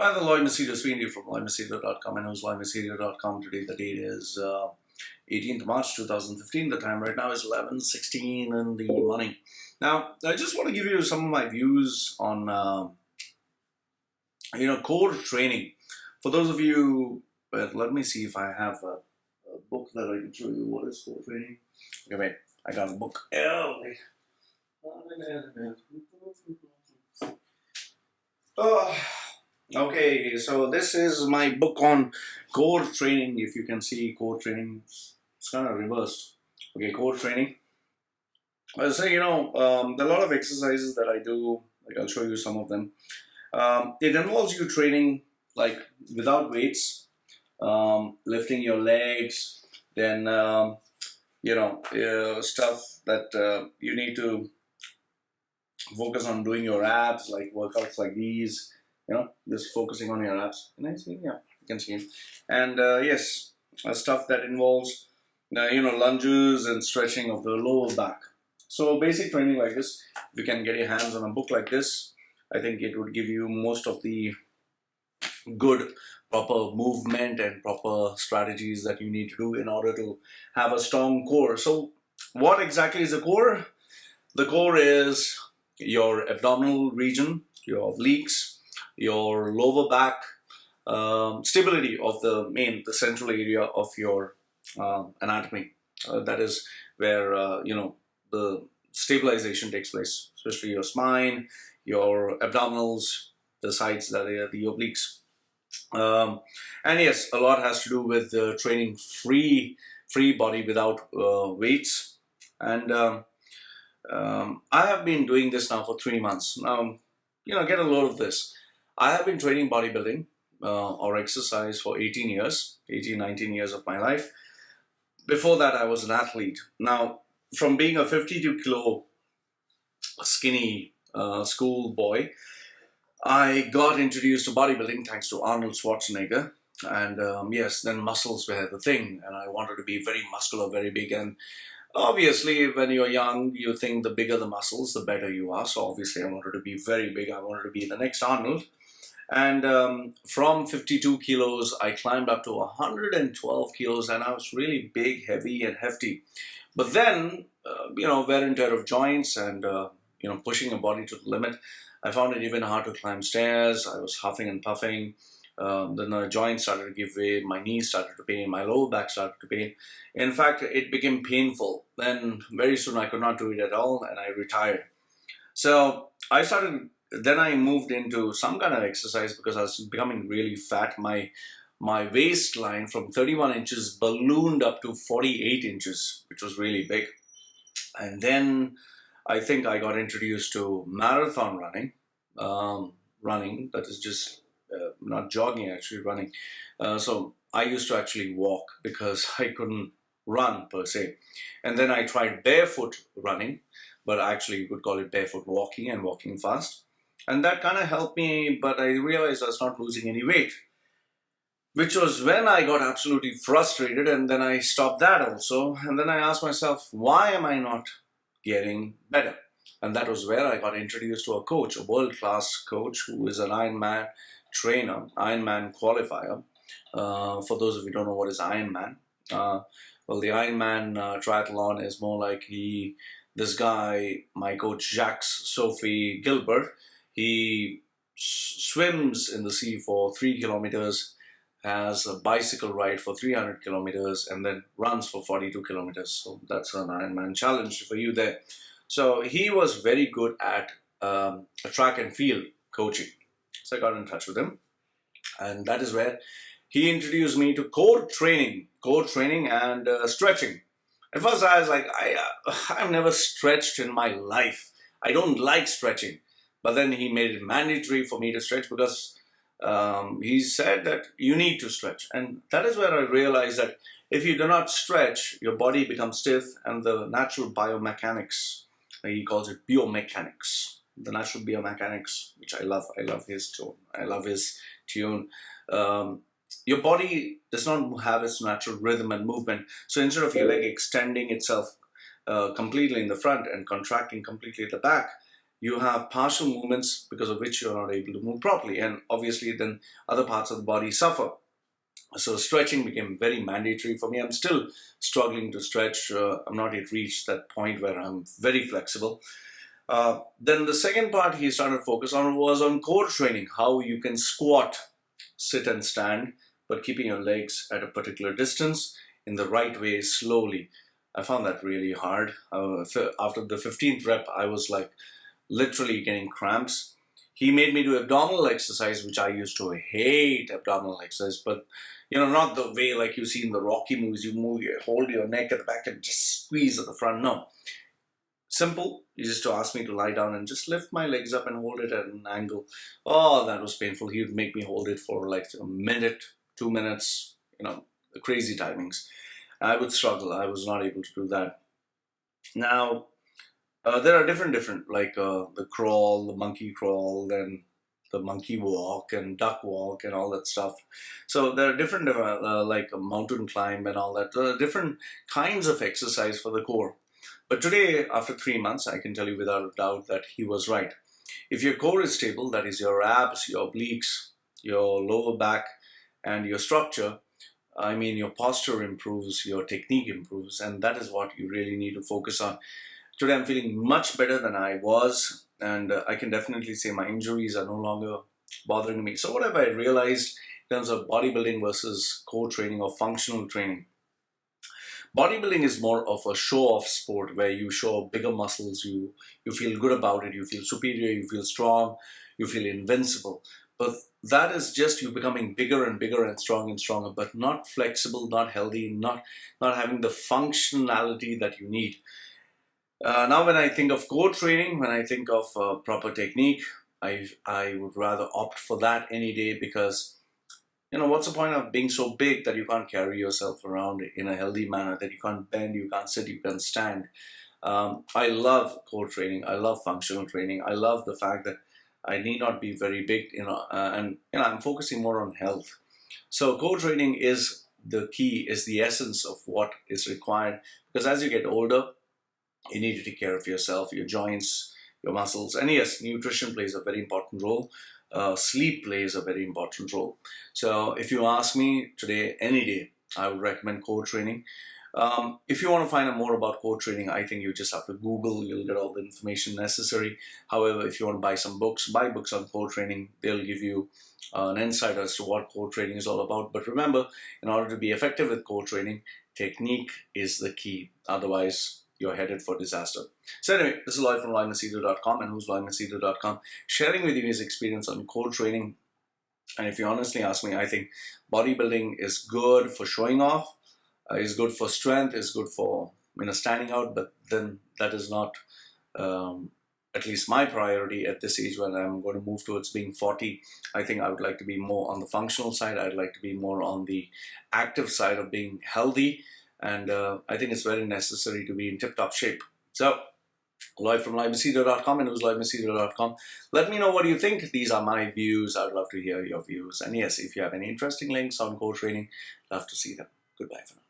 Hi, the Loy Machedo speaking from loymachedo.com and loymachedo.com. Today the date is 18th March 2015. The time right now is 11:16 in the morning. Now, I just want to give you some of my views on core training. For those of you, let me see if I have a book that I can show you what is core training. Okay, wait, I got a book. Oh, wait. Okay, so this is my book on core training. If you can see core training, it's kind of reversed. Okay, core training. So, there are a lot of exercises that I do. Like, I'll show you some of them. It involves you training like without weights, lifting your legs, then, stuff that you need to focus on doing your abs, like workouts like these. Just focusing on your abs. Can I see? Yeah, you can see it. And yes, stuff that involves, lunges and stretching of the lower back. So basic training like this, if you can get your hands on a book like this, I think it would give you most of the good, proper movement and proper strategies that you need to do in order to have a strong core. So what exactly is the core? The core is your abdominal region, your obliques, your lower back, stability of the central area of your anatomy. That is where the stabilization takes place, especially your spine, your abdominals, the sides, that are the obliques. And yes, a lot has to do with training free body without weights. And I have been doing this now for 3 months. Now, get a load of this. I have been training bodybuilding or exercise for 19 years of my life. Before that, I was an athlete. Now, from being a 52 kilo skinny school boy, I got introduced to bodybuilding thanks to Arnold Schwarzenegger. And yes, then muscles were the thing. And I wanted to be very muscular, very big. And obviously, when you're young, you think the bigger the muscles, the better you are. So obviously, I wanted to be very big. I wanted to be the next Arnold. And from 52 kilos, I climbed up to 112 kilos, and I was really big, heavy, and hefty. But then, wear and tear of joints and, pushing a body to the limit, I found it even hard to climb stairs. I was huffing and puffing. Then the joints started to give way, my knees started to pain, my lower back started to pain. In fact, it became painful. Then very soon I could not do it at all, and I retired. So then I moved into some kind of exercise because I was becoming really fat. My waistline from 31 inches ballooned up to 48 inches, which was really big. And then I think I got introduced to marathon running, that is just not jogging, actually running. So I used to actually walk because I couldn't run per se. And then I tried barefoot running, but actually you could call it barefoot walking and walking fast. And that kind of helped me, but I realized I was not losing any weight, which was when I got absolutely frustrated, and then I stopped that also. And then I asked myself, why am I not getting better? And that was where I got introduced to a coach, a world-class coach who is an Ironman trainer, Ironman qualifier. For those of you who don't know what is Ironman, well, the Ironman triathlon is more like this guy, my coach Jacques Sophie Gilbert, he swims in the sea for 3 kilometers, has a bicycle ride for 300 kilometers, and then runs for 42 kilometers. So that's an Ironman challenge for you there. So he was very good at a track and field coaching. So I got in touch with him, and that is where he introduced me to core training and stretching. At first I was like, I've never stretched in my life. I don't like stretching. But then he made it mandatory for me to stretch because he said that you need to stretch. And that is where I realized that if you do not stretch, your body becomes stiff, and the natural biomechanics, he calls it biomechanics, the natural biomechanics, which I love his tone. I love his tune. Your body does not have its natural rhythm and movement. So instead of your leg extending itself completely in the front and contracting completely at the back, you have partial movements because of which you're not able to move properly, and obviously then other parts of the body suffer. So stretching became very mandatory for me. I'm still struggling to stretch. I'm not yet reached that point where I'm very flexible. Then the second part he started to focus on was on core training, how you can squat, sit and stand, but keeping your legs at a particular distance in the right way, slowly. I found that really hard. After the 15th rep, I was like literally getting cramps. He made me do abdominal exercise, which I used to hate abdominal exercise, but not the way like you see in the Rocky movies, you hold your neck at the back and just squeeze at the front. No. Simple. He used to ask me to lie down and just lift my legs up and hold it at an angle. Oh, that was painful. He would make me hold it for like a minute, 2 minutes, crazy timings. I would struggle. I was not able to do that. Now, there are different, like the crawl, the monkey crawl, then the monkey walk and duck walk and all that stuff. So there are different, like a mountain climb and all that. There are different kinds of exercise for the core. But today, after 3 months, I can tell you without a doubt that he was right. If your core is stable, that is your abs, your obliques, your lower back, and your structure, your posture improves, your technique improves, and that is what you really need to focus on. Today, I'm feeling much better than I was, and I can definitely say my injuries are no longer bothering me. So what have I realized in terms of bodybuilding versus core training or functional training? Bodybuilding is more of a show-off sport where you show bigger muscles, you feel good about it, you feel superior, you feel strong, you feel invincible. But that is just you becoming bigger and bigger and stronger, but not flexible, not healthy, not having the functionality that you need. Now when I think of core training, when I think of proper technique, I would rather opt for that any day, because what's the point of being so big that you can't carry yourself around in a healthy manner, that you can't bend, you can't sit, you can't stand. I love core training. I love functional training. I love the fact that I need not be very big, and I'm focusing more on health. So core training is the key, is the essence of what is required, because as you get older, you need to take care of yourself, your joints, your muscles, and yes, nutrition plays a very important role. Sleep plays a very important role. So if you ask me today, any day, I would recommend core training. If you want to find out more about core training, I think you just have to Google, you'll get all the information necessary. However, if you want to buy some books, buy books on core training. They'll give you an insight as to what core training is all about. But remember, in order to be effective with core training, technique is the key. Otherwise, you're headed for disaster. So anyway, this is Loy from LoyMachedo.com and who's LoyMachedo.com, sharing with you his experience on core training. And if you honestly ask me, I think bodybuilding is good for showing off, is good for strength, is good for standing out, but then that is not at least my priority at this age when I'm going to move towards being 40. I think I would like to be more on the functional side. I'd like to be more on the active side of being healthy. And I think it's very necessary to be in tip-top shape. So, Loy from LoyMachedo.com and who's LoyMachedo.com. Let me know what you think. These are my views. I'd love to hear your views. And yes, if you have any interesting links on core training, love to see them. Goodbye for now.